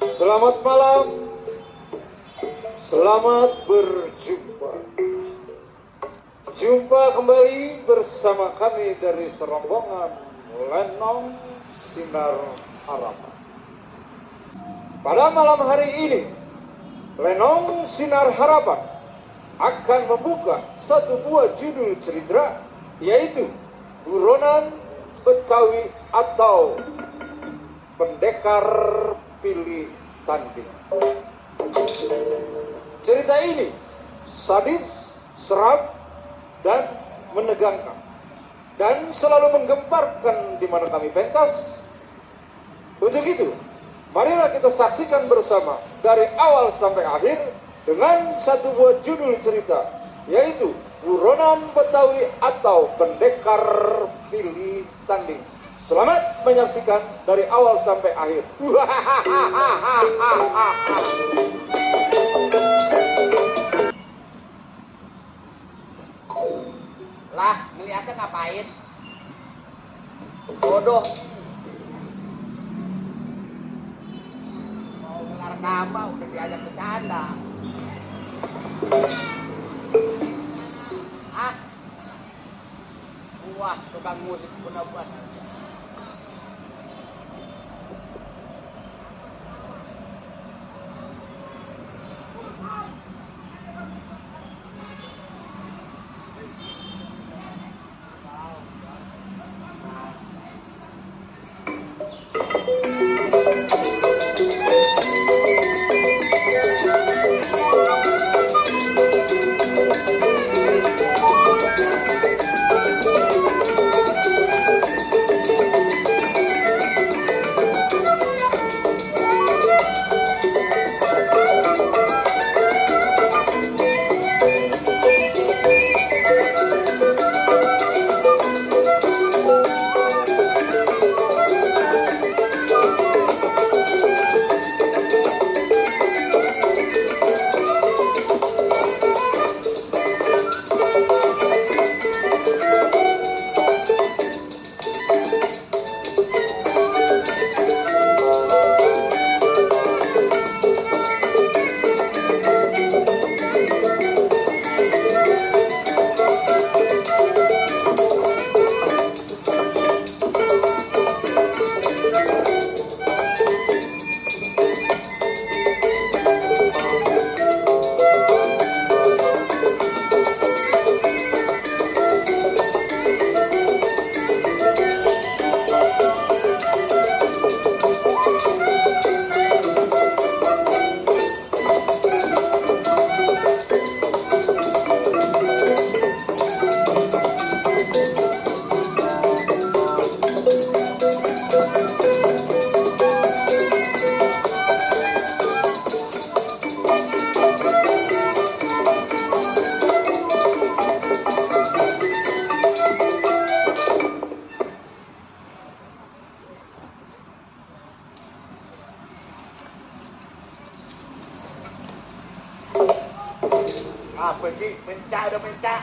Selamat malam, selamat berjumpa. Jumpa kembali bersama kami dari serombongan Lenong Sinar Harapan. Pada malam hari ini, Lenong Sinar Harapan akan membuka satu buah judul cerita, yaitu Buronan Betawi atau Pendekar Pilih Tanding. Cerita ini sadis, seram, dan menegangkan, dan selalu menggemparkan di mana kami pentas. Untuk itu, marilah kita saksikan bersama dari awal sampai akhir dengan satu buah judul cerita, yaitu Buronan Betawi atau Pendekar Pilih Tanding. Selamat menyaksikan dari awal sampai akhir. Lah, ngeliatnya ngapain? Bodoh. Mau ngelar nama udah diajak bercanda. Ah, wah, tukang musik bener-bener. Apa sih? Pencak udah pencak.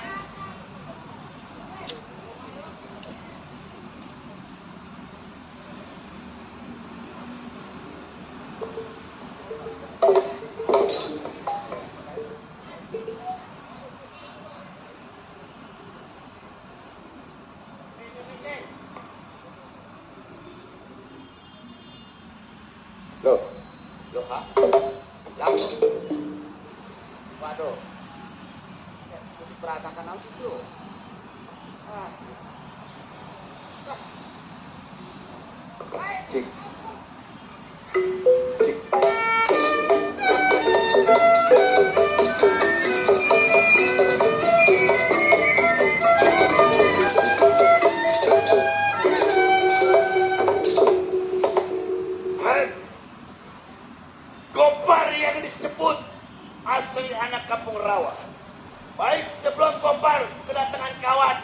Loh, Loh, ha? Yang? Waduh. Mesti perhatikan aku tuh. Ah. cik. Gopar yang disebut asli anak kampung rawa. Baik sebelum Gopar kedatangan kawan,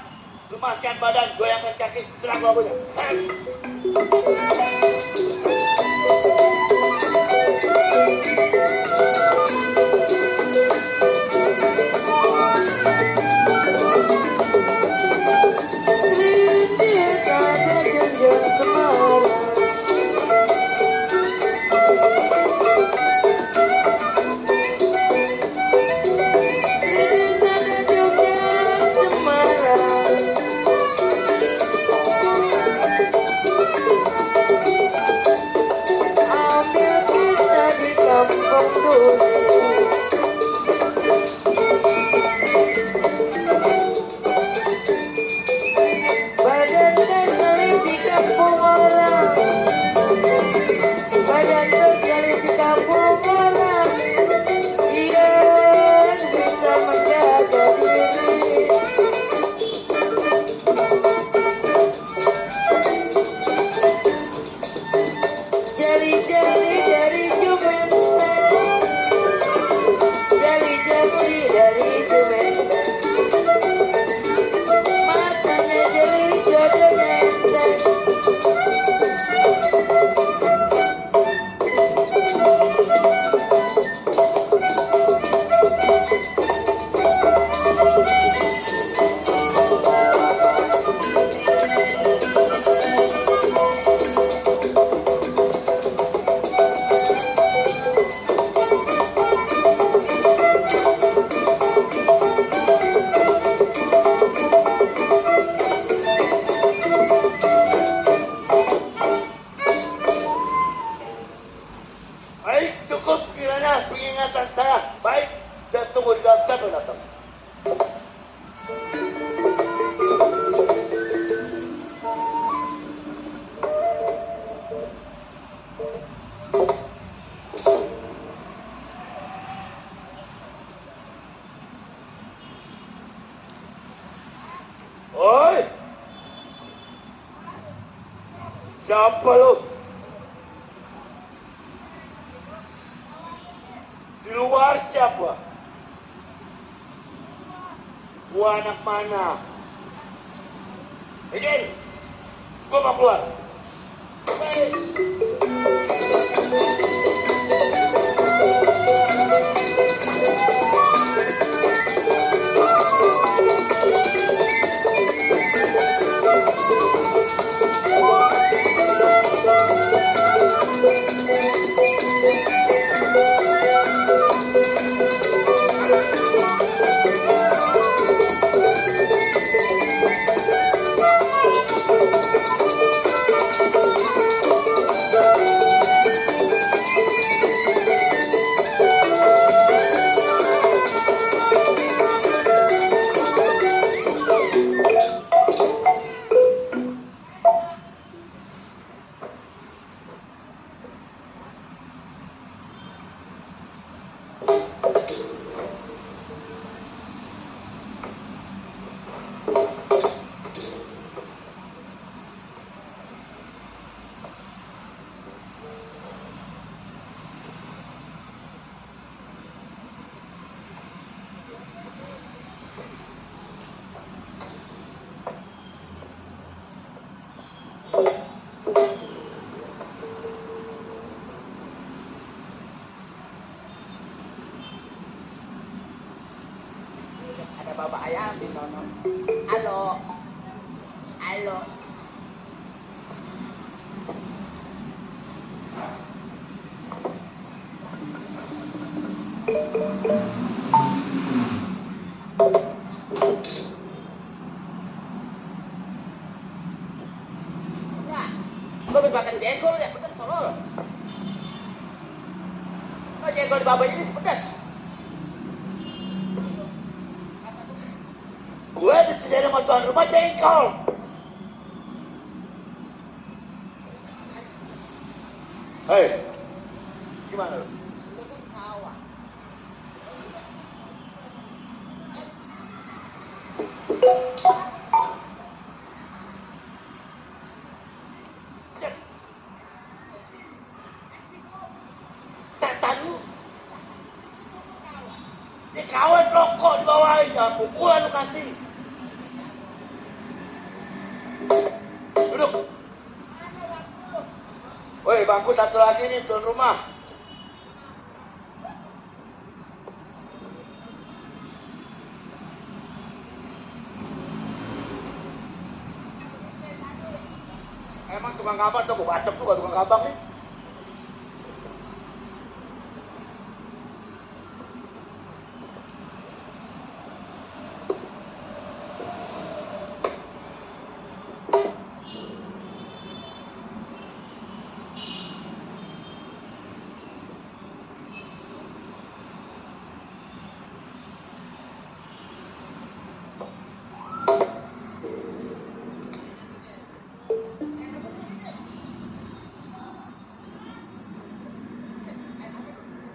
lemaskan badan, goyangkan kaki, serang lawannya. Siapa lu? Di luar siapa? Gua anak mana? Begin, gua mau keluar. Ada bapak ayam di sono. Halo. Halo. Ya, gue habis makan jengkol ya, pedas tolol. Oh, jengkol di bapak ini pedas. Gue disediain sama tuan rumah jengkol. Hei, gimana lu? Setan lu. Dia kawan rokok di bawah, jangan pukulan lu kasih. Duduk. Woi, bangku satu lagi nih, tuan rumah. Emang tukang kabang tuh, gue bacok tuh tukang kabang nih.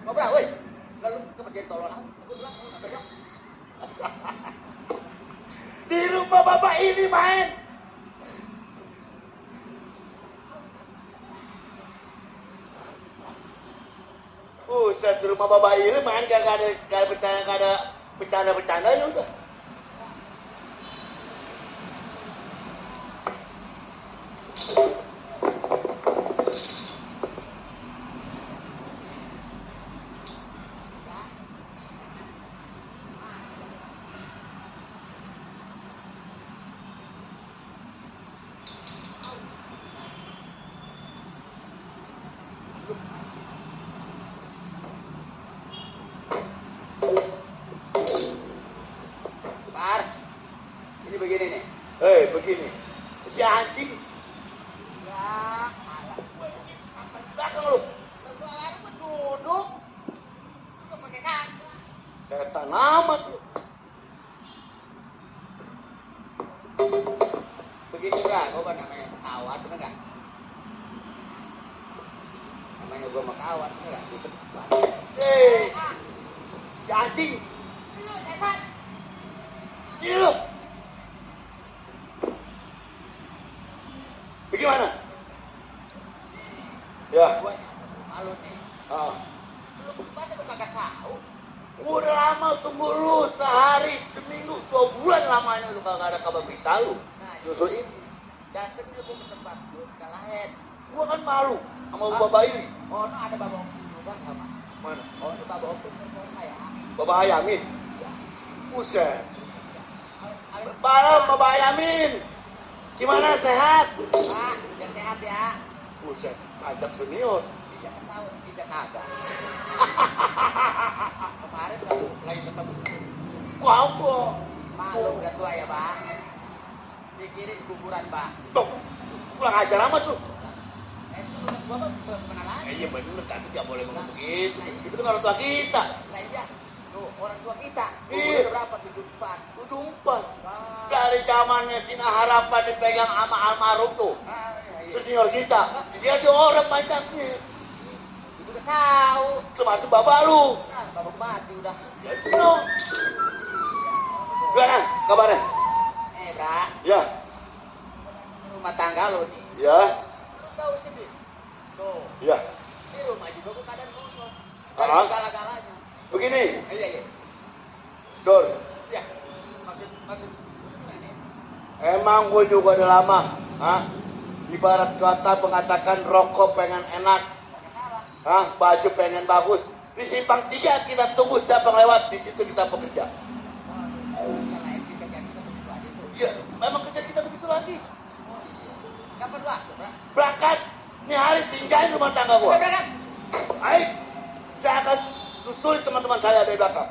Ngobrol, woi. Lalu kepercayaan tolol aku. Di rumah bapak ini main. Buset, di rumah bapak ini main gak ada bercanda ya udah. Par, ini begini nih. Begini. Si anjing. Ya, malah. Apa di belakang lu? Gua baru duduk. Duduk pakai kaki. Setan amat lu. Begini lah, gua namanya kawan, bener nggak? Namanya gua sama kawan, bener nggak? Di depan. Si anjing. Lu setan. Sini lu. Bagaimana? Ya. Gua malu nih. Ah. Masa lu kagak tahu? Udah lama tunggu lu sehari, seminggu, 2 bulan lamanya lu kagak ada kabar berita lu. Nah, Nyusul ini. datengnya gua ke tempat lu, kalahin. Gua kan malu sama Bapak ini. Oh, no, ada Bapak Om juga sama. Mana? Oh, ini Bapak Om mau saya. Bapak Ayamin. Ya. Buset. Amin. Malam Bapak Ayamin. Gimana sehat? Pak, yang sehat ya. Buset, ajak senior. Bisa ketahuan, bisa kagak. Kemarin kamu lagi ketemu. Kagak. Malu udah tua ya, Pak. Pikirin kuburan, Pak. Tuh, kurang ajar amat lu. Itu udah tua, Pak, belum kenal lagi. Iya bener, tapi gak boleh ngomong begitu. Itu kan orang tua kita. Lah iya, tuh orang tua kita. Iya. Umurnya berapa? 74. 74. Wah. Dari zamannya Cina Harapan dipegang sama almarhum tuh. Ah, iya, iya. Senior kita. Dia ada orang banyaknya. Ibu udah tahu. Termasuk bapak lu. Nah, bapak mati udah. Ya itu dong. Gimana kabarnya? Bra, Ya. rumah tangga lo nih. Ya. Lu tahu sendiri. Tuh, Ya. di rumah juga gua kadang kosong. Dari Ah. segala-galanya. Begini, Iya, iya. Dor. Ya. Maksud ini. Emang gue juga udah lama. Hah? Ibarat kata mengatakan rokok pengen enak. Enggak salah. Hah? Baju pengen bagus. Di simpang 3 kita tunggu siapa yang lewat. Di situ kita bekerja. Karena itu kerja kita begitu aja tuh. Iya, memang kerja kita begitu lagi. Oh, iya. Kapan waktu, Bra? Berangkat. Ini hari tinggalin rumah tangga gue. Udah berangkat. Baik. Saya akan susuli teman-teman saya dari belakang.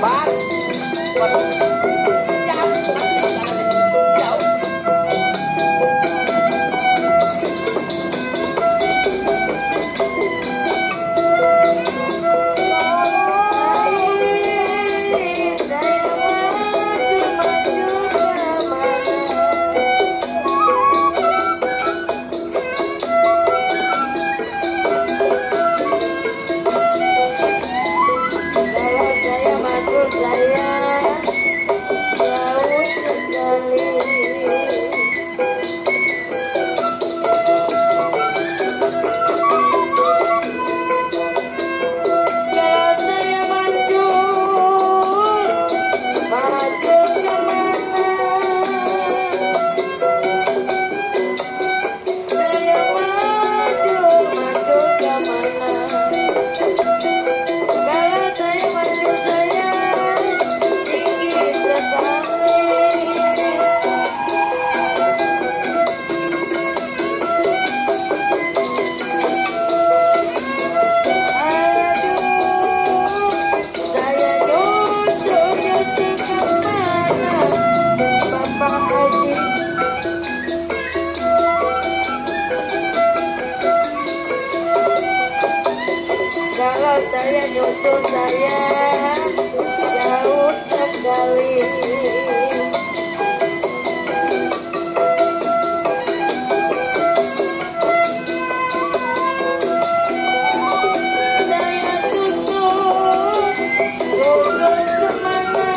Pak. Waduh. Jauh. Jauh. Kalau saya maju saya jauh sekali. Kalau saya maju kemana? Saya maju kemana? Kalau saya maju saya tinggi sekali. Aduh, saya nyusul kemana, Bapak Haji? Kalau saya nyusul saya jauh sekali. Saya susul kemana?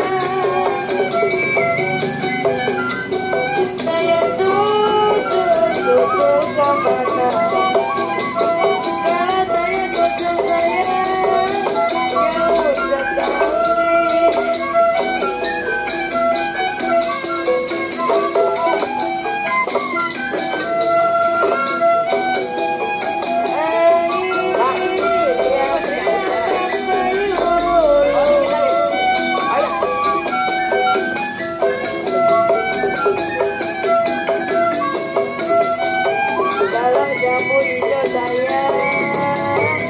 Saya susul kemana? Kalau saya nyusul saya jauh sekali. padamu hijau sayang,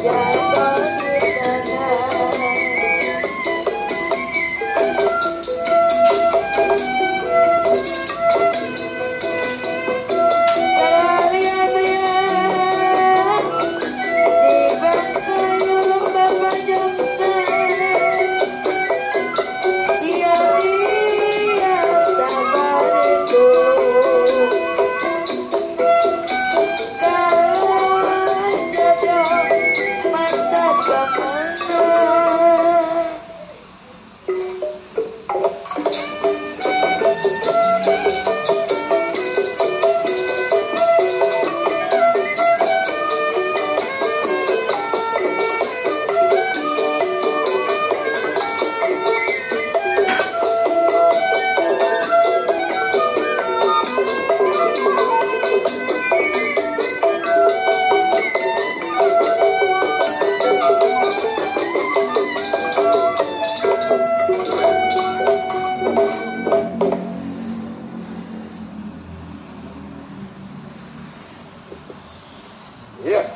jatuh di tanah. Larian-rian, si bangkayulung bapak jongsa, diam-diam sabar itu. Iya.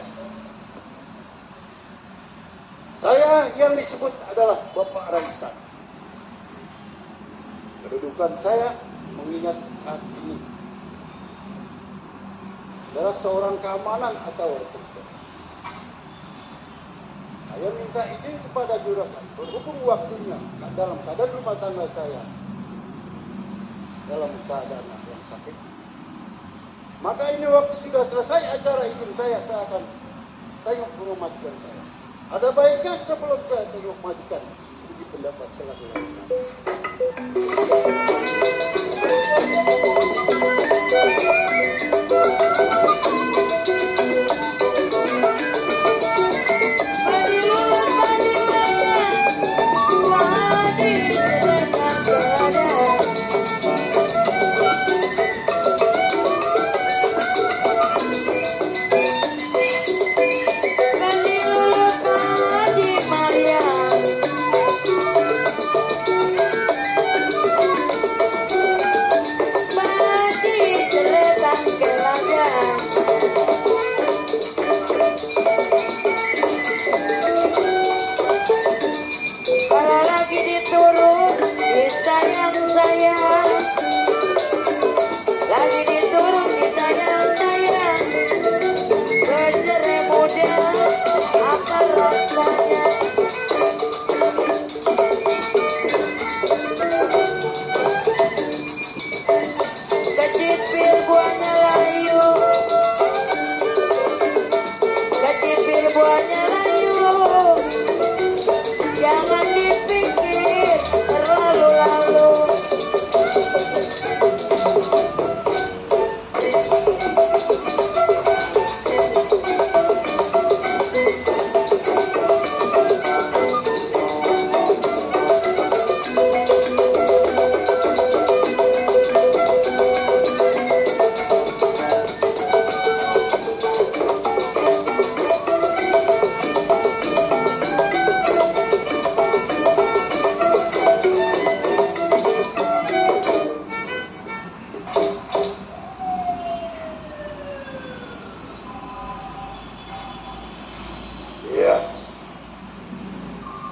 Saya yang disebut adalah Bapak Raisan. Kedudukan saya mengingat saat ini adalah seorang keamanan atau reserse. Saya minta izin kepada juragan berhubung waktunya dalam keadaan rumah tangga saya dalam keadaan yang sakit. Maka ini waktu sudah selesai acara izin saya akan tengok rumah majikan saya. Ada baiknya sebelum saya tengok majikan, uji pendapat selaku laki-laki.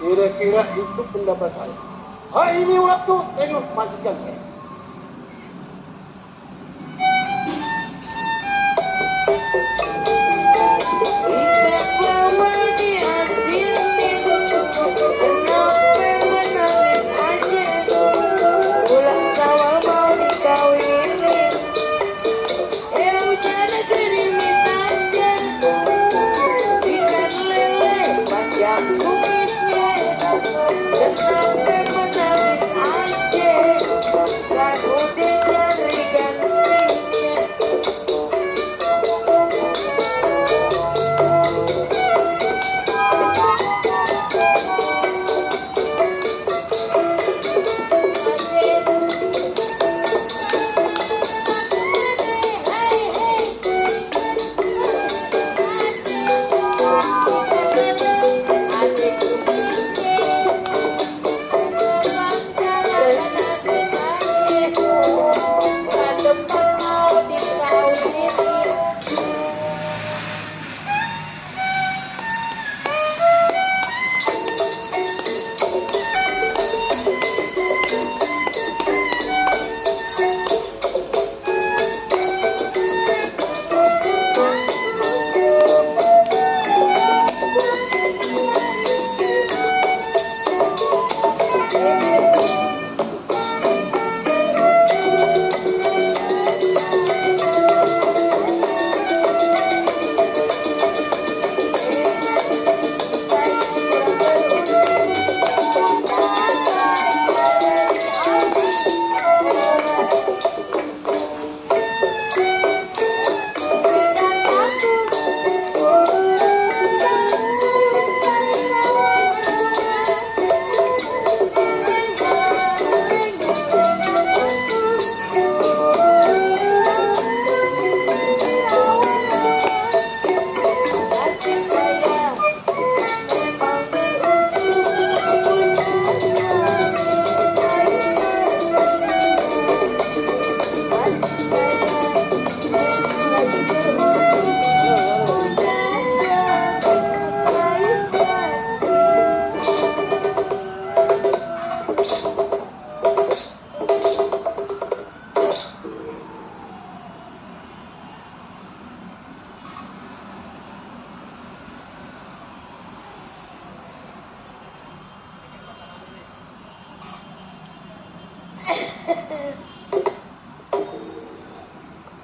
Kira-kira itu pendapat saya. Ini waktu tengok majikan saya. Kenapa menangis aja?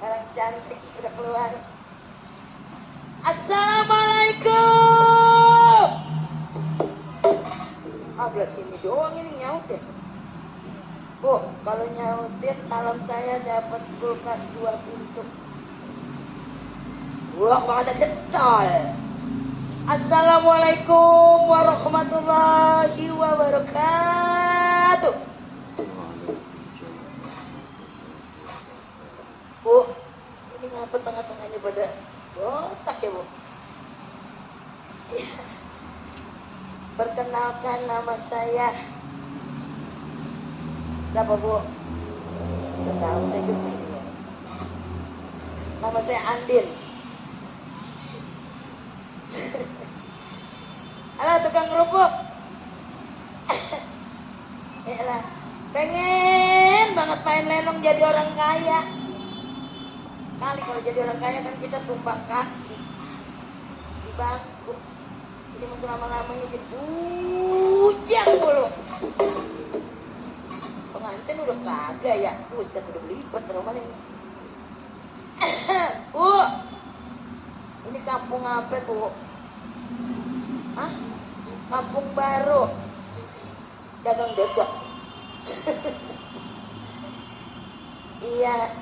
Orang cantik udah keluar. Assalamualaikum. Belah sini doang ini nyautin. Bu, kalau nyautin salam saya dapat kulkas 2 pintu. Wah, ada getol. Assalamualaikum warahmatullahi wabarakatuh. Bu, ini ngapa tengah-tengahnya pada botak ya, Bu? Perkenalkan nama saya. Siapa, Bu? Udah tahu, saya juga bingung. Nama saya Andin. Halo tukang kerupuk. Yalah, pengen banget main lenong jadi orang kaya. Kali kalau jadi orang kaya kan kita tumpang kaki di bangku. Jadi masa lama-lamanya jadi bujang mulu. Pengantin udah kagak ya. Buset, udah belibet rumah ini. Bu, ini kampung apa, Bu? Hah? Kampung baru. Dagang dedek. Iya.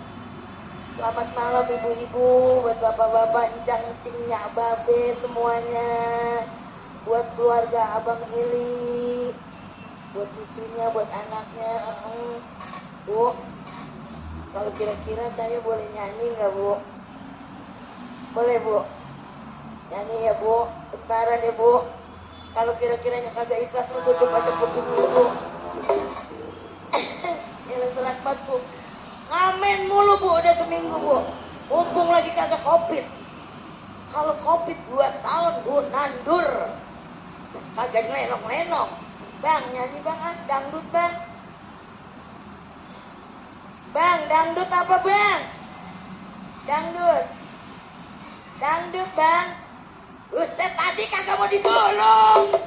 Selamat malam ibu-ibu, buat bapak-bapak, encang-encing, nyak babe semuanya. Buat keluarga Abang Ili, buat cucunya, buat anaknya. Bu, kalau kira-kira saya boleh nyanyi nggak, Bu? Boleh, Bu? Nyanyi ya, Bu? Bentaran ya, Bu? Kalau kira-kiranya kagak ikhlas, lu tutup aja kuping dulu, Bu. Ya, serak banget, Bu. Ngamen mulu, Bu, udah seminggu, Bu. Mumpung lagi kagak covid. Kalau covid 2 tahun, Bu, nandur. Kagak lenong-lenong. Bang, nyanyi bang, dangdut bang. Bang, dangdut apa bang? Dangdut. Dangdut bang. Buset, tadi kagak mau digulung.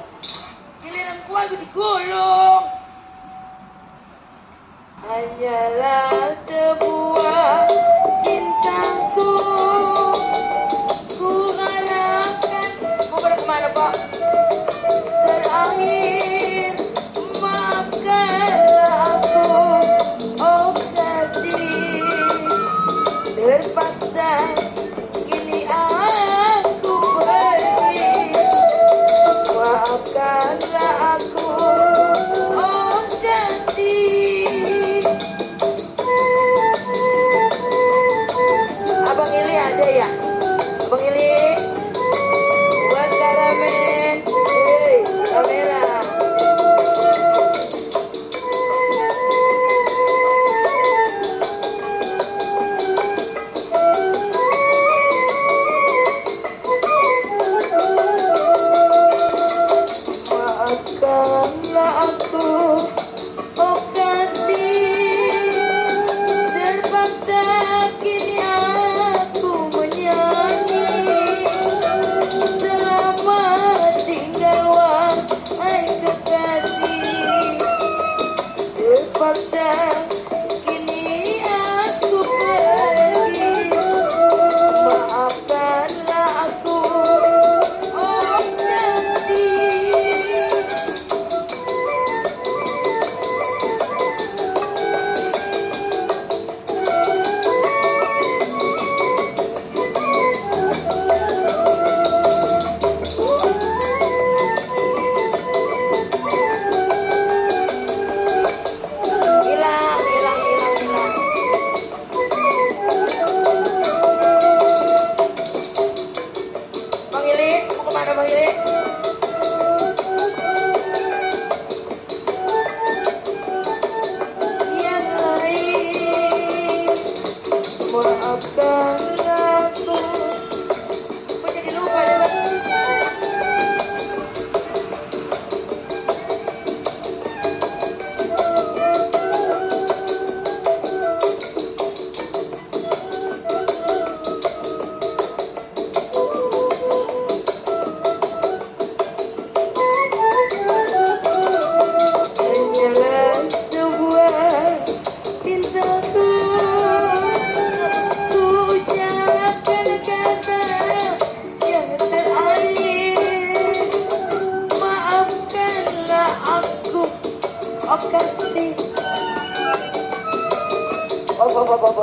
Giliran gua digulung. Hanyalah sebuah bintangku, ku harapkan. Mau pada kemana, Pak? Terakhir, maafkanlah aku, oh kasih. Terpaksa kini aku pergi. Maafkanlah aku, oh kasih. Abang Ili ada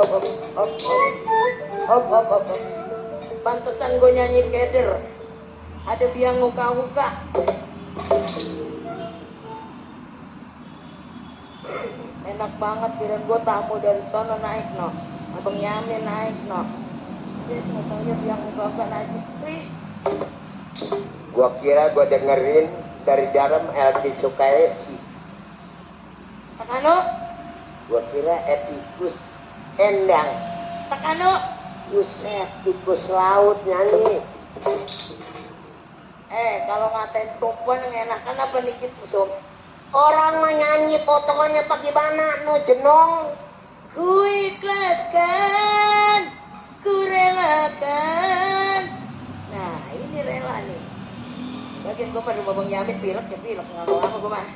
hop. Pantesan gue nyanyi keder. Ada biang muka-muka. Enak banget, kirain gue tamu dari sono naik no. Abang Yamin naik no. Saya nggak taunya biang muka-muka najis. Wih. Gua kira gua dengerin dari dalam LP Sukaesi. Takano, Gua kira etikus endang. Takano. Buset, tikus laut nyanyi. Kalau ngatain perempuan yang enakan apa dikit musuh? Orang mah nyanyi potongannya bagaimana? No jenong. Ku ikhlaskan, ku relakan. Nah ini rela nih. Bagian gue mah rumah Bang Yamin pilek ya pilek, nggak mau apa gue mah.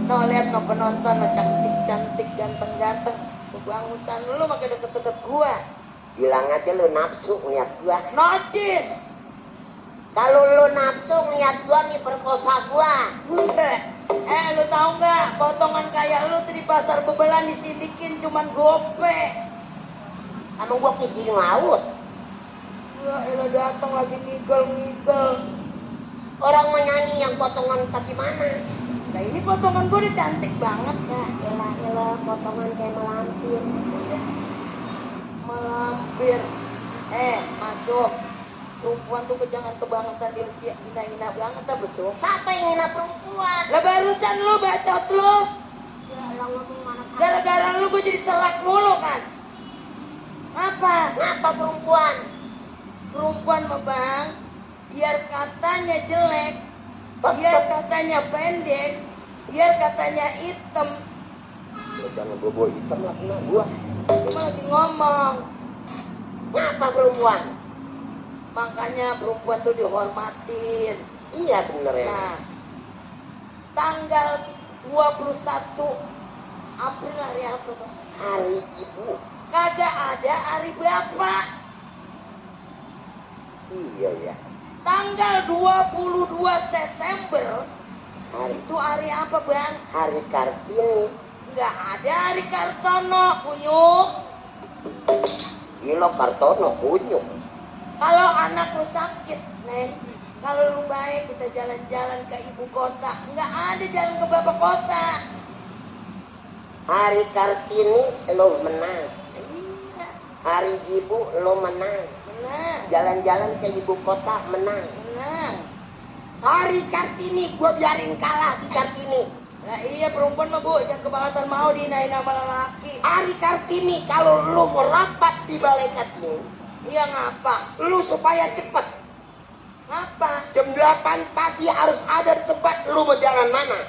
No lihat no penonton no cantik ganteng. Kebangusan lu makin deket-deket gua. Bilang aja lu nafsu ngeliat gua. Nocis. Kalau lu nafsu ngeliat gua nih perkosa gua. Lu tahu nggak potongan kayak lu tuh di pasar bebelan disindikin cuman gope. Emang gua kijing laut. Elah datang lagi ngigel. Orang menyanyi yang potongan bagaimana? Nah ini potongan gue udah cantik banget. Ya elah potongan kayak melampir. Buset. Melampir. Masuk. Perempuan tuh jangan kebangetan di usia hina-hina banget tak besok. Siapa yang hina perempuan? Lah barusan lu bacot lu. Ya Allah ngomong mana? Gara-gara lu gue jadi serak mulu kan. Apa? Ngapa perempuan? Perempuan mah bang, biar katanya jelek, biar katanya pendek, biar katanya hitam. Ya, jangan bobo hitam lah kena gua. Cuma lagi ngomong. Ngapa perempuan? Makanya perempuan tuh dihormatin. Iya bener ya. Nah, tanggal 21 April hari apa bang? Hari Ibu. Kagak ada hari bapak. Iya ya. Tanggal 22 September itu hari apa bang? Hari Kartini. Nggak ada hari Kartono, kunyuk. Gila Kartono kunyuk. Kalau anak lu sakit, Neng, kalau lu baik kita jalan-jalan ke ibu kota. Nggak ada jalan ke bapak kota. Hari Kartini lo menang. Iya, Hari Ibu lo menang. menang, Jalan-jalan ke ibu kota menang. menang. Hari Kartini gua biarin kalah di Kartini. Nah iya perempuan mah bu, jangan kebangetan mau dihinain sama lelaki. Hari Kartini kalau lo mau rapat di Balai Kartini, Iya ngapa? lu supaya cepet. Ngapa? Jam 8 pagi harus ada di tempat lu mau jalan mana?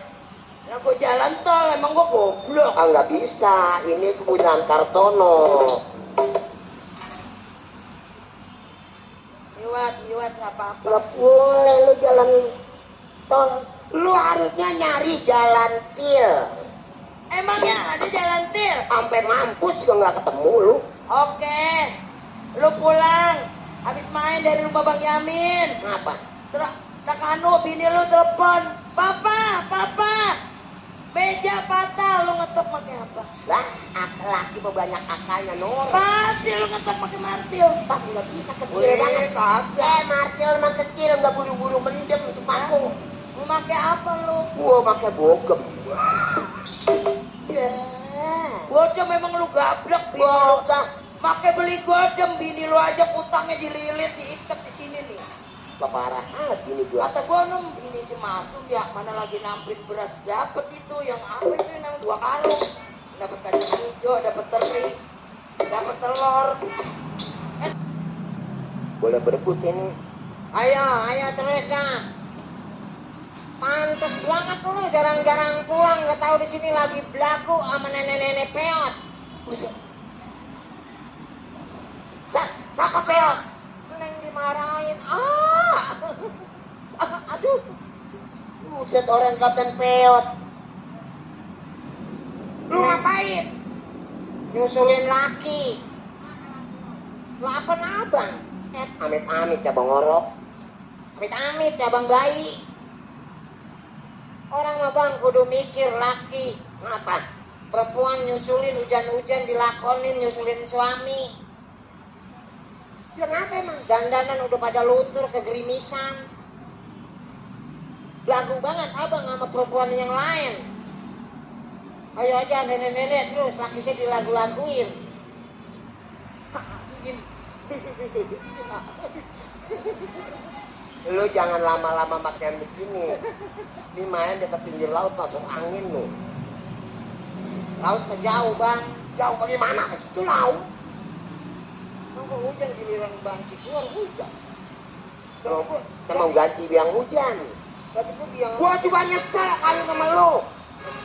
Lah gua jalan tol, emang gua goblok. Ah nggak bisa, ini kepunyaan Kartono. Liwat nggak apa-apa. Nggak boleh lu jalan tol. Lu harusnya nyari jalan til. Emangnya ada jalan til? Sampai mampus juga nggak ketemu lu. Oke, lu pulang. Habis main dari rumah Bang Yamin. Ngapa? Takano, bini lu telepon. Papa. Meja patah, lu ngetok pakai apa? Lah, laki mah banyak akalnya Nur. Pasti lu ngetok pakai martil. Pak nggak bisa kecil banget. Kagak. Martil mah kecil nggak buru-buru mendem itu paku. Mau pakai apa lu? Gua pakai bogem. Ya. Godem memang lu gablek bini lu. Bogem. Make beli godem, bini lu aja utangnya dililit, diikat di sini nih. Parah gini gua. Kata gua ini si Masum ya, mana lagi nampin beras dapet itu yang apa itu yang namanya 2 karung. Dapat kacang hijau, dapat teri, dapat telur. Boleh berebut ini. Ayo terus dah. Pantes banget lu jarang-jarang pulang, nggak tahu di sini lagi belagu sama nenek-nenek peot. Siapa peot? Neng dimarahin. Aduh. Buset orang katen peot. Lu ngapain? Nyusulin laki. Lah apa abang? Amit-amit cabang ngorok. Amit-amit cabang bayi. Orang abang kudu mikir laki. Ngapa? Perempuan nyusulin hujan-hujan dilakonin nyusulin suami. Kenapa emang? Dandanan udah pada luntur kegerimisan. Belagu banget abang sama perempuan yang lain. Ayo aja nenek-nenek terus laki saya dilagu-laguin. Lu jangan lama-lama makan begini. Ini main dekat pinggir laut masuk angin lu. Laut jauh bang. Jauh bagaimana? Itu laut. Kalau hujan giliran banci keluar hujan. Lu kan mau ganti biang hujan. Berarti gue biang. Gua juga nyesel kawin sama lu.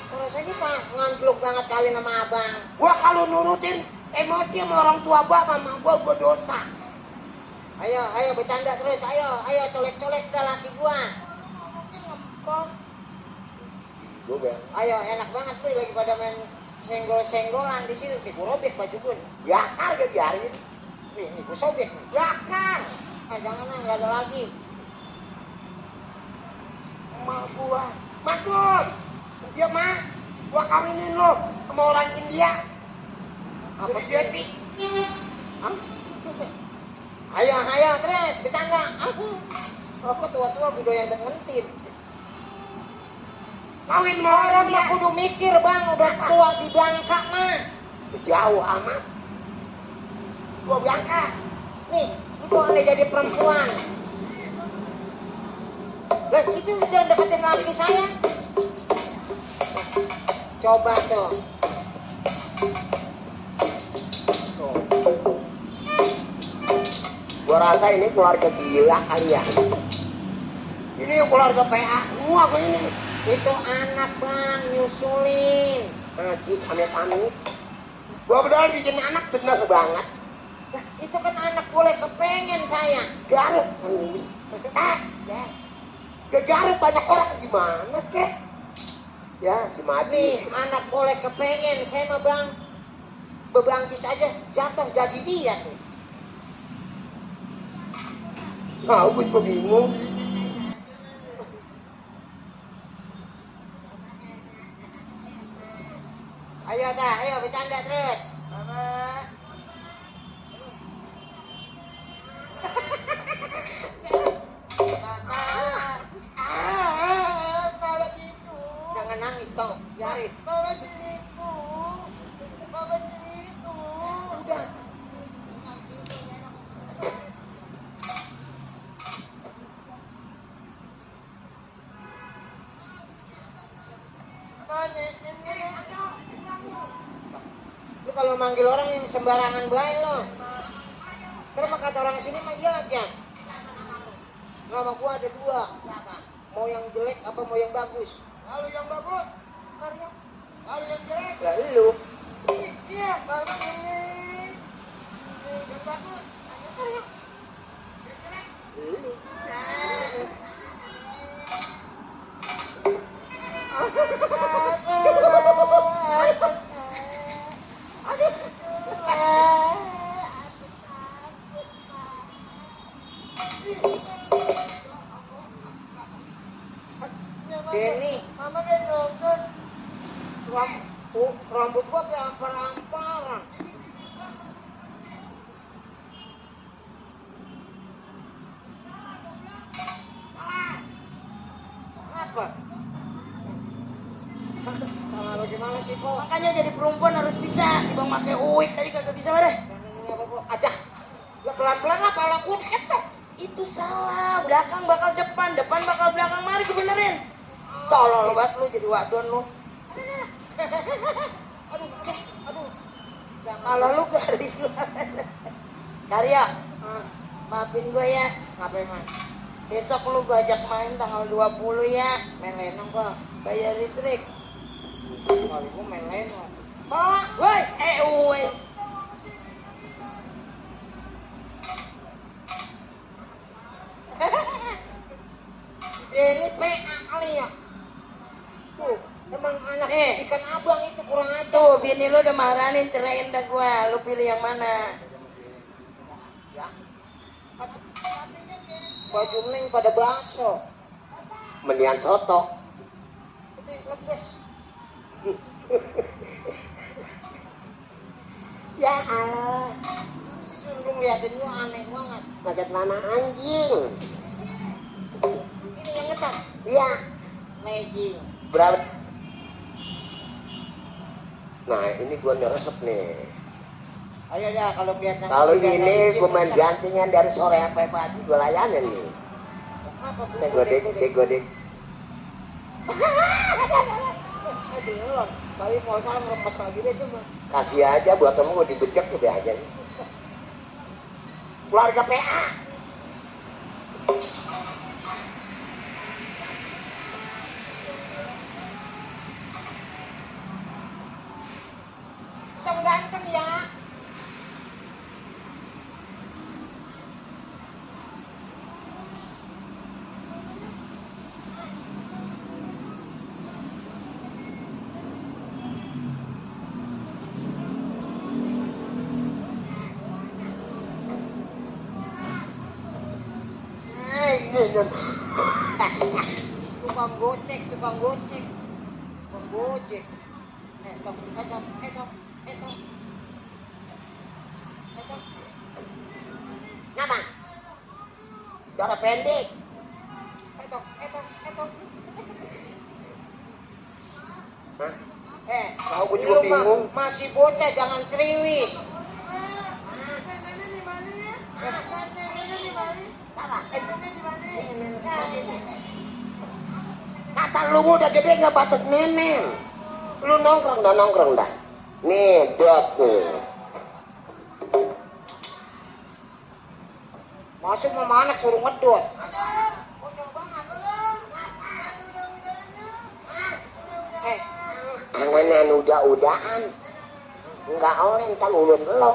Kalau saya ini pak ngancluk banget kawin sama abang. Gua kalau nurutin emosi sama orang tua mama gua dosa. Ayo bercanda terus. Ayo colek-colek dah laki gua. Ngempos. Ayo enak banget tuh lagi pada main senggol-senggolan di situ. Nih gua robek baju gue. Bakar gak diarin. Nih gua sobek. Bakar. Jangan nggak ada lagi. Emak gua. Makun. Dia mah. Gua kawinin lu sama orang India. Apa sih? Jadi. Hah? Ayo terus bercanda. Aku tua-tua gue doyan ngentin. Kawin sama Orang orang mah dia. kudu mikir bang, udah tua di Bangka mah. Jauh amat. Gua berangkat. Nih, lu boleh jadi perempuan. Lah itu udah deketin laki saya. Coba tuh. Gua rasa ini keluarga gila kali ya. Ini keluarga PA semua gua ini. Itu anak bang, nyusulin. Najis amit-amit. Gua benar bikin anak bener banget. Lah itu kan anak boleh kepengen saya. Garuk. Ya. Gegaruk banyak orang gimana kek? Ya si Madi. Nih anak boleh kepengen, saya mah bang. Bebangkis aja jatuh jadi dia tuh. Tahu gue juga bingung. Ayo bercanda terus. Mama. Mama gitu. Jangan nangis tau, biarin. Mama gitu. Mama gitu. Udah. Lu kalau manggil orang yang sembarangan baik lo. Terus mah kata orang sini mah iya aja. Nama gua ada dua. Mau yang jelek apa mau yang bagus? Kalau yang bagus, kalau yang jelek, Lah lu. Iya, Mama. yang bagus. Lu. Denny, Mama udah nonton. rambut gua kayak ampar-amparan. Apa? Salah bagaimana sih kok? Makanya jadi perempuan harus bisa. Dibang pakai uik tadi kagak bisa deh. Apa kok? Ada. Ya pelan-pelan lah pala gua ketok. Itu salah. Belakang bakal depan, depan bakal belakang. Mari gue benerin. Tolol banget lu jadi wadon lu. Aduh. Kalau lu kali Karya, maafin gue ya. Ngapain man? Besok lu gue ajak main tanggal 20 ya. Main lenong kok. Bayar listrik. Kali gua main lenong. Bawa, woi, woi. Ini PA kali ya. Tuh, emang anak ikan abang itu kurang ajar. Tuh, bini lu udah marahin ceraiin dah gua. Lu pilih yang mana? Baju neng pada baso. Mendingan soto. Itu yang lepas. Ya Allah. Lu ngeliatin gua aneh banget. Bagat mana anjing? Ini yang ngetas. Iya. Legging. Berapa? Nah ini gua ngeresep nih. Ayo dah kalau kelihatan. Kalau ini gua main gantingan dari sore sampai pagi gua layanin nih. Apa bu? Tegodek. Aduh, kali mau salah ngeremes lagi deh cuma. Kasih aja buat kamu gua dibejek tuh aja nih. Keluarga PA. Ganteng ya. Tukang gocek. Ngapa? Darah pendek. Etok. Hah? Tahu gua juga bingung. Masih bocah jangan ceriwis. Kata lu udah gede nggak patut nenek. Lu nongkrong dah. Nih dot nih. Masuk sama anak suruh ngedot. Anganan udah-udahan. Enggak oleh entar ulun lo.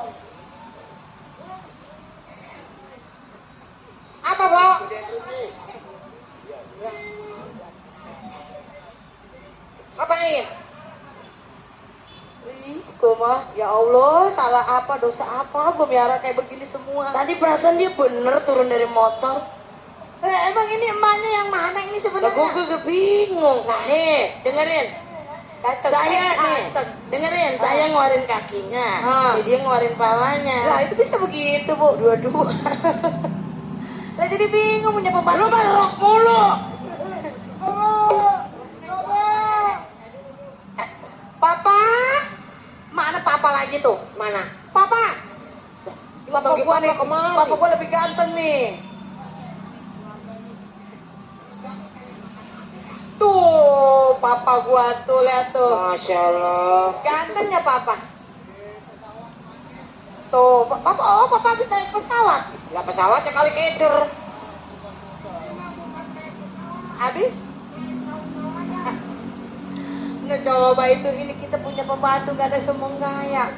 Apa, Bo? Ngapain? Gue mah, ya Allah, salah apa, dosa apa, gue miara kayak begini semua. Tadi perasaan dia bener turun dari motor. Emang ini emaknya yang mana ini Lah sebenarnya? gue bingung. Nih, dengerin. Saya dengerin, saya ngeluarin kakinya, dia ngeluarin palanya. Lah itu bisa begitu, Bu, dua-dua. Lah jadi bingung punya pembantu. Lu merok mulu. Papa, mana papa lagi tuh? Mana? Papa. Papa gua nih, kemari? papa gua lebih ganteng nih. Tuh, papa gua tuh, lihat tuh. Masya Allah. Ganteng ya papa? Tuh, papa, papa habis naik pesawat. Lah pesawatnya kali keder. Habis? Nah, coba itu ini kita punya pembantu gak ada semua gaya.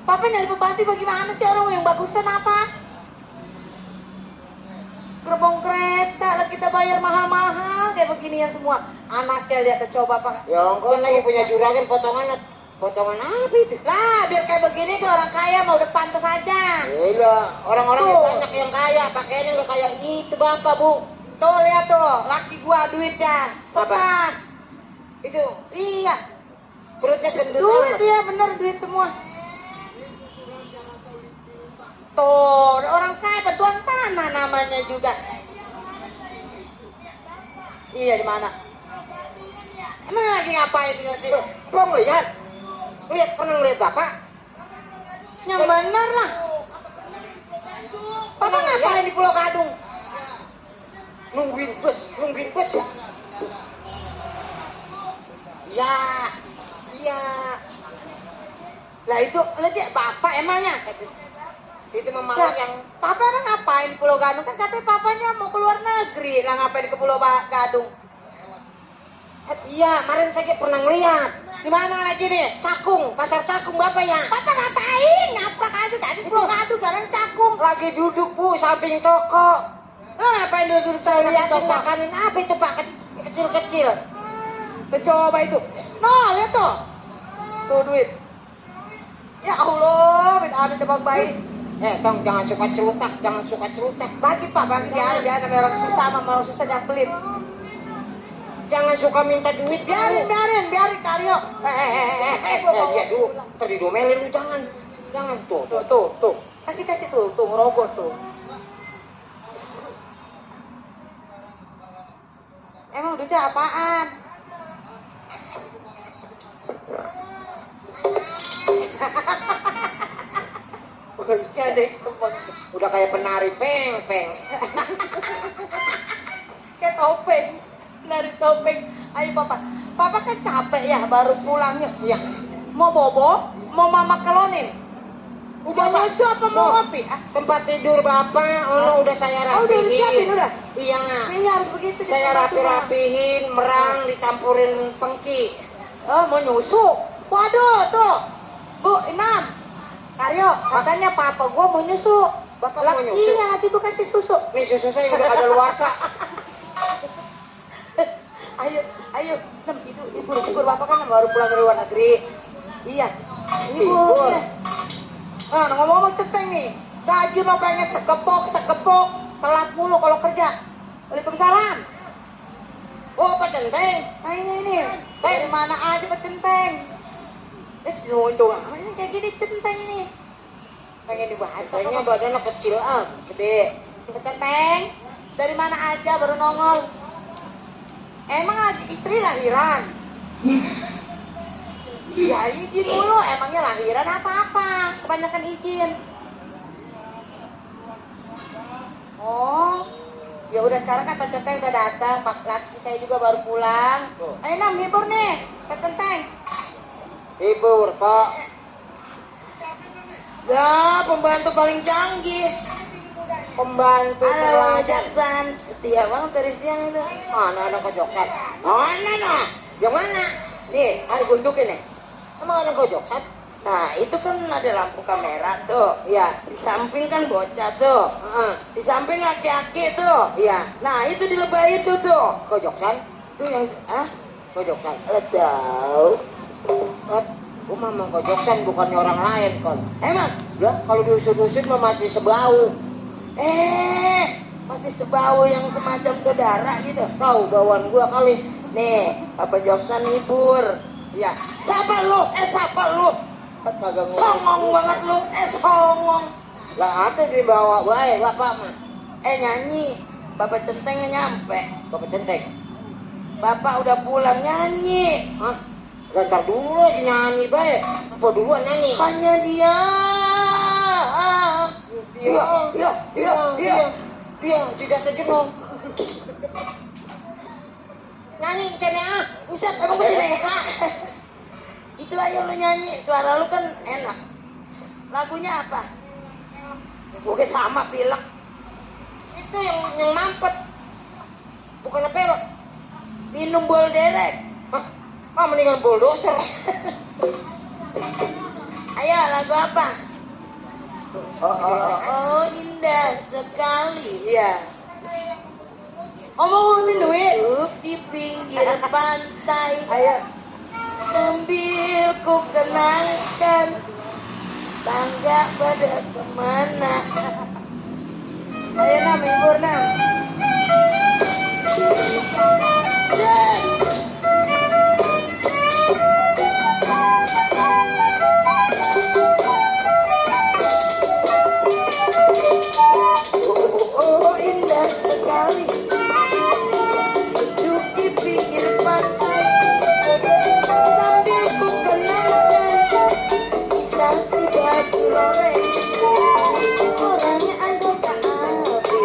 Papa nyari pembantu bagaimana sih, orang yang bagusan apa? Gerbong kereta lah kita bayar mahal-mahal kayak beginian semua. Anaknya lihat coba Pak. Ya engkau lagi punya juragan potongan apa itu? Lah biar kayak begini tuh orang kaya mau udah pantas aja. Iya, orang-orang yang Tuh. banyak yang kaya, pakaiannya nggak kayak itu bapak bu. Tuh lihat tuh, laki gua duitnya sepas. Itu Iya, perutnya gendut duit amat. dia bener duit semua. Tuh, orang kaya bantuan tanah namanya juga. Iya di mana? Emang lagi ngapain ngerti? Bang lihat pernah lihat bapak? Yang bener lah. Papa ngapain di Pulau Gadung? Nungguin bus ya. Iya. Lah itu, lah dia bapak emangnya? Itu memang Lah, yang papa emang ngapain di Pulau Gadung? Kan katanya papanya mau keluar negeri. Lah ngapain ke Pulau Gadung? iya, kemarin saya pernah ngeliat. Di mana lagi nih? Cakung, pasar Cakung bapak ya. Papa ngapain? Ngaprak aja tadi Pulau Gadung, sekarang Cakung. Lagi duduk bu, samping toko. Lah ngapain duduk Saya di liatin toko? makanin apa itu pak, kecil-kecil. Coba itu. Noh, lihat tuh. Tuh duit. Ya Allah, amit-amit tebak baik. Tong jangan suka cerutak. Bagi Pak, bagi dia namanya orang susah sama orang susah jangan pelit. Jangan suka minta duit. Biarin Karyo. Lihat dulu, ntar didomelin lu jangan. Jangan tuh. Tuh. Kasih tuh, ngerogoh tuh. Emang duitnya apaan? Gak ada yang sempet. Udah kayak penari peng. Kayak topeng. Dari topeng. Ayo papa. Papa kan capek ya baru pulang yuk. Iya. Mau bobo? Mau mama kelonin? Udah Bapak, nyusu apa mau ngopi? Tempat tidur Bapak, udah saya rapihin. Oh, udah disiapin udah? Iya. Iya harus begitu. Saya rapihin, merang, dicampurin pengki. Oh, mau nyusu? Waduh, tuh. Bu, Inam. Karyo, katanya papa gua mau nyusu. Bapak mau nyusu? Iya, nanti gua kasih susu. Nih susu saya udah ada luarsa. Ayo, Nem, hibur. Bapak kan baru pulang dari luar negeri. Iya. Hibur. Iya. Nah, ngomong-ngomong centeng nih. Gaji mah pengen sekepok. Telat mulu kalau kerja. Waalaikumsalam. Oh, Pak Centeng. Nah, ini. Dari mana aja Pak Centeng? Untung ini kayak gini centeng nih. Pengen dibaca. Centengnya badannya kecil Gede. Pak Centeng. Dari mana aja baru nongol? Emang lagi istri lahiran? Ya izin dulu, emangnya lahiran apa-apa? Kebanyakan izin. Oh, ya udah sekarang kan Pak Centeng udah datang, Pak laki saya juga baru pulang. Ayo Nam, hibur nih, Pak Centeng. Hibur, Pak. Ya, pembantu paling canggih. Pembantu Halo, terlalu Jaksan. Setia banget dari siang itu. Mana ada kojoksan? Mana nah? Yang mana? Nih, mari tunjukin nih. Emang ada kojoksan? Nah, itu kan ada lampu kamera tuh. Iya. Di samping kan bocah tuh. Di samping aki-aki tuh. Iya. Nah, itu di lebah itu tuh. Kojoksan? Itu yang Kojoksan. lo tahu. Gua mah kojoksan bukannya orang lain kon. Emang? Lah, kalau diusut-usut mah masih sebau. Masih sebau yang semacam saudara gitu. Tahu bauan gua kali. Nih, Papa Joksan hibur. Ya, Siapa lu? Siapa lu? kan kagak ngurus. Songong banget lu. Songong. Lah, ada dibawa baik bapak mah. Nyanyi. Bapak Centeng nyampe. Bapak Centeng. Bapak udah pulang nyanyi. Hah? Ntar dulu lagi nyanyi baik. Apa duluan nyanyi? Hanya dia. Dia tidak terjenuh. Nyanyi cene Buset, emang gue sini. Itu aja lu nyanyi. Suara lu kan enak. Lagunya apa? Gue sama pilek. Itu yang mampet. Bukan pelek. Minum bol derek. Mendingan bulldozer. Ayo, lagu apa? Oh, indah sekali. Iya. Ngomongin duit. Duduk di pinggir pantai. Ayo. Sambil ku kenangkan tangga pada kemana. Ayo Nam, hibur Nam. Oh, indah sekali. Duduk di pinggir pantai sambil ku kenangkan kisah si baju loreng. Orangnya anggota api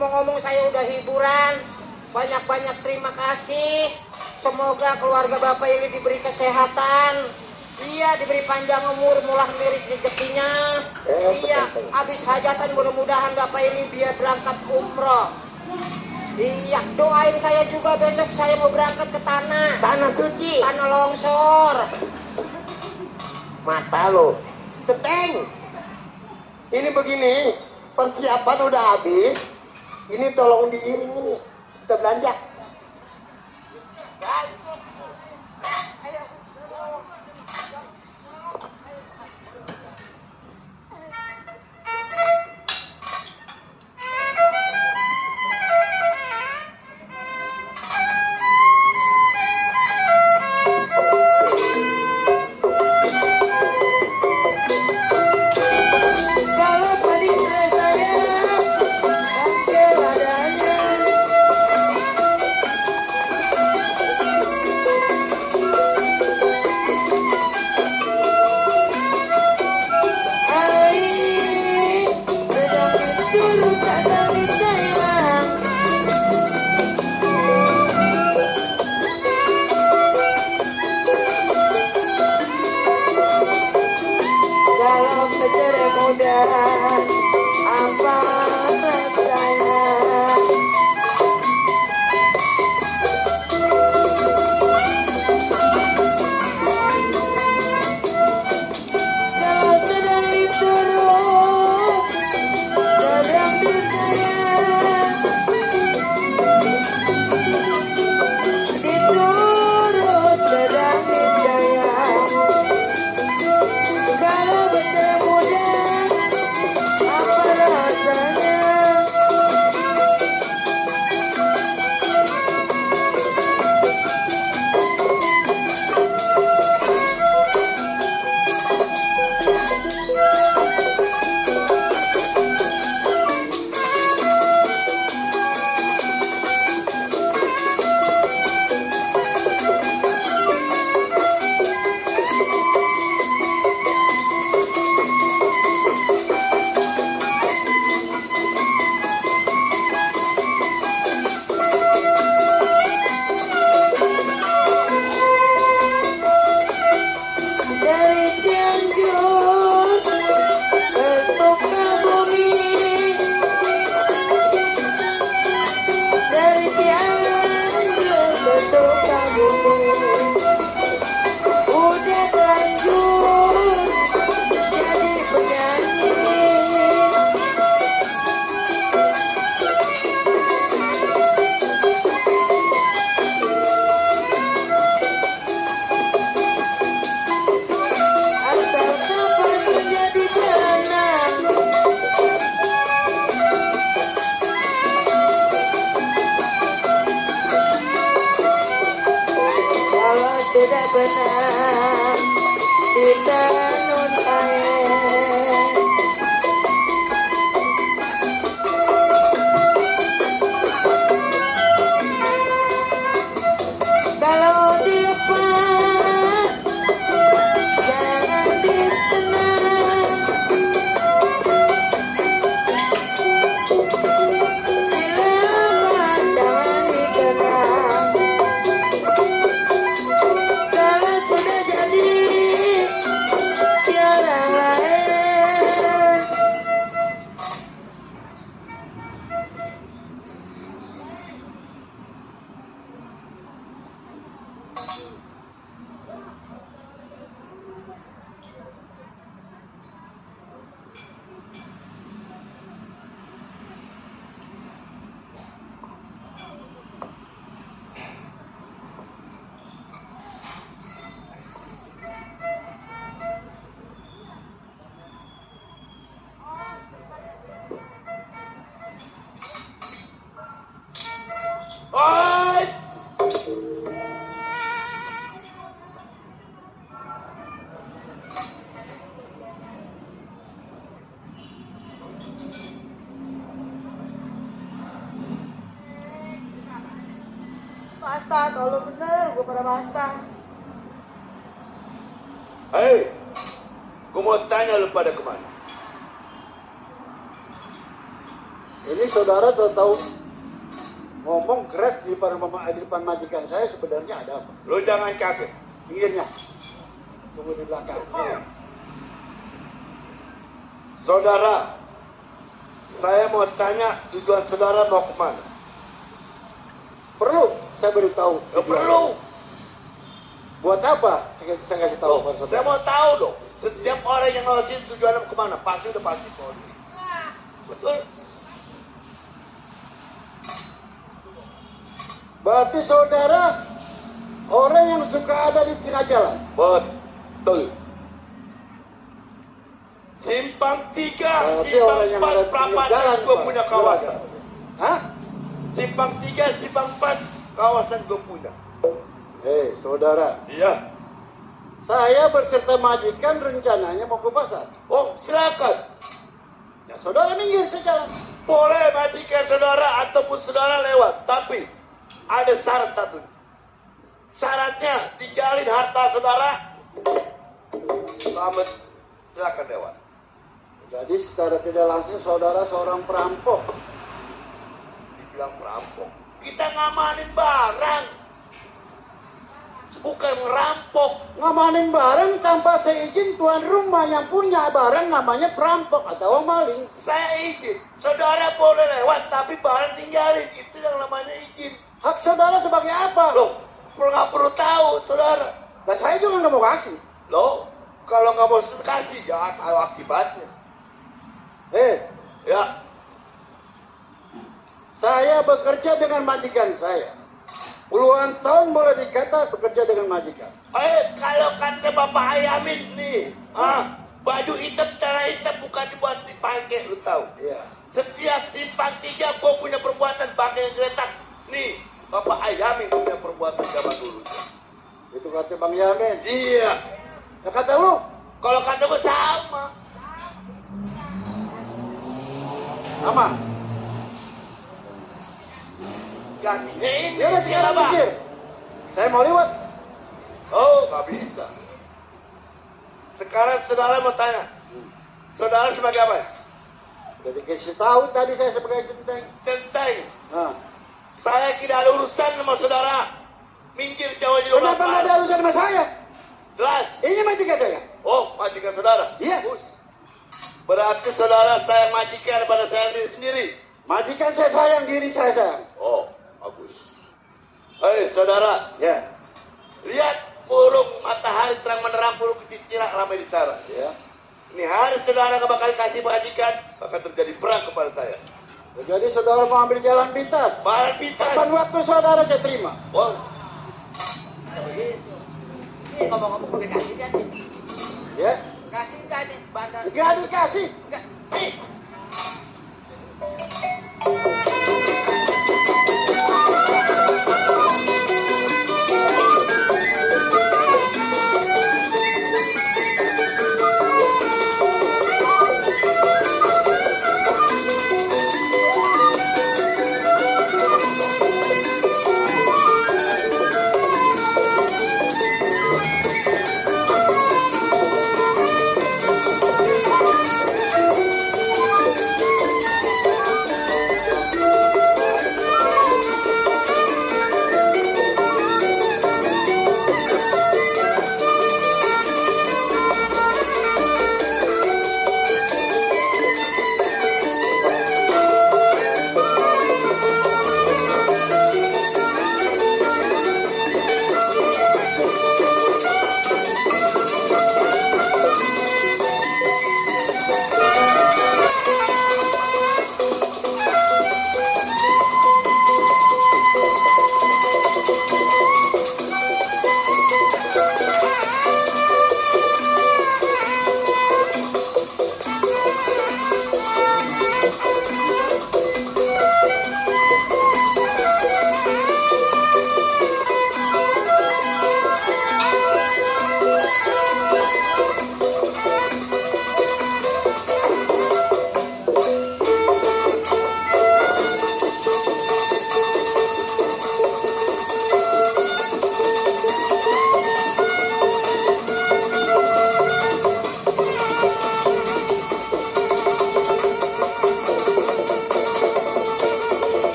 ngomong-ngomong saya udah hiburan. Banyak-banyak terima kasih. Semoga keluarga Bapak ini diberi kesehatan. Iya, diberi panjang umur, mulah mirik rezekinya. Iya, habis hajatan mudah-mudahan Bapak ini biar berangkat umroh. Iya, doain saya juga besok saya mau berangkat ke tanah suci, tanah longsor. Mata lo, Ceteng. Ini begini, persiapan udah habis. Ini tolong diiring ini, kita belanja. Basah, kalau bener gue pada basah. Hei, gue mau tanya lu pada kemana? Ini saudara tahu ngomong keras di depan majikan saya sebenarnya ada apa? Lo jangan kaget. Pinggirnya. Tunggu di belakang. Saudara, saya mau tanya tujuan saudara mau kemana? Perlu saya beritahu. Gak perlu. Buat apa? Saya kasih tahu pada Saya saudara. mau tahu dong. Setiap orang yang ngawasin tujuannya mau kemana? Pasti udah pasti tahu. Betul? Berarti saudara orang yang suka ada di tengah jalan. Betul. Simpang 3, Berarti Simpang orang yang ada 4, di tengah Prapatan jalan. gue Pak. punya kawasan. Hah? Simpang 3, Simpang 4, kawasan gue punya. Saudara, Iya. saya berserta majikan rencananya mau ke pasar. Oh, silakan. Ya, saudara minggir sejalan. Boleh majikan saudara ataupun saudara lewat, tapi ada syarat satu. Syaratnya tinggalin harta saudara. Selamat, silakan lewat. Jadi secara tidak langsung saudara seorang perampok. Dibilang perampok. Kita ngamanin barang, bukan merampok. Ngamanin barang tanpa seizin tuan rumah yang punya barang namanya perampok atau maling. Saya izin, saudara boleh lewat, tapi barang tinggalin. Itu yang namanya izin. Hak saudara sebagai apa? Loh, nggak perlu tahu, saudara. Nah, saya juga nggak mau kasih. Loh, kalau nggak mau kasih, jangan tahu akibatnya. Ya, Saya bekerja dengan majikan saya. Puluhan tahun boleh dikata bekerja dengan majikan. kalau kata Bapak Ayamin nih, baju hitam, cara hitam bukan dibuat dipakai, lu tahu? Iya. Setiap simpang 3 gua punya perbuatan pakai yang geletak. Nih, Bapak Ayamin punya perbuatan zaman dulu. Itu kata Bang Yamin. Iya. Ya kata lu. Kalau kata gua sama. Sama. Gantinya ini. Ya udah sekarang Pak. pikir. Saya mau lewat. Oh, nggak bisa. Sekarang saudara mau tanya. Saudara sebagai apa? Udah dikasih tahu tadi saya sebagai genteng. Genteng. Nah. Saya tidak ada urusan sama saudara. Minggir jauh di Kenapa nggak ada urusan sama saya? Jelas. Ini majikan saya. Oh, majikan saudara? Iya. Bagus. Berarti saudara saya majikan pada saya sendiri. Majikan saya sayang, diri saya sayang. Oh, bagus. Saudara. Ya. Lihat burung matahari terang menerang burung kecicirak ramai di sana. Ya. Ini hari saudara nggak bakal kasih majikan, bakal terjadi perang kepada saya. Jadi saudara mau ambil jalan pintas. Bahan pintas. Kapan waktu saudara saya terima? Wow. Ini ngomong-ngomong udah kasih kan nih? Ya. Kasih nggak nih bandar? Gak dikasih. Nggak. Nih.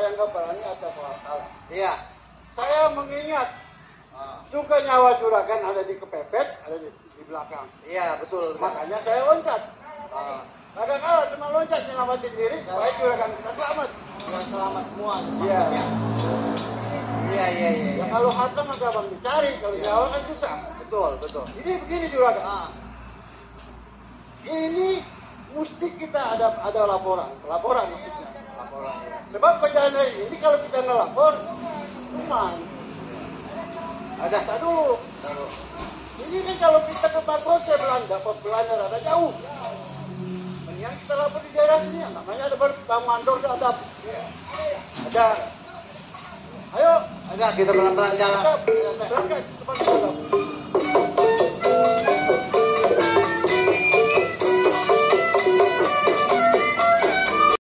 saya nggak berani ada salah. Iya. Saya mengingat juga nyawa juragan ada di kepepet, ada di belakang. Iya, betul. Makanya saya loncat. Kagak kalah cuma loncat nyelamatin diri supaya juragan kita selamat. Selamat semua. Iya. Iya. Ya kalau harta mah gampang dicari, kalau nyawa kan susah. Betul. Ini begini juragan. Ini mesti kita ada laporan maksudnya. Laporan ya. Sebab kejadian ini kalau kita nggak lapor, cuman Ada. tak dulu. Ini kan kalau kita ke Basrose Belanda, pos Belanda rada jauh. Mendingan kita lapor di daerah sini, namanya ada Bang Mandor, ada. Ayo. Ada kita pelan-pelan jalan. Kita berangkat ke Basrose.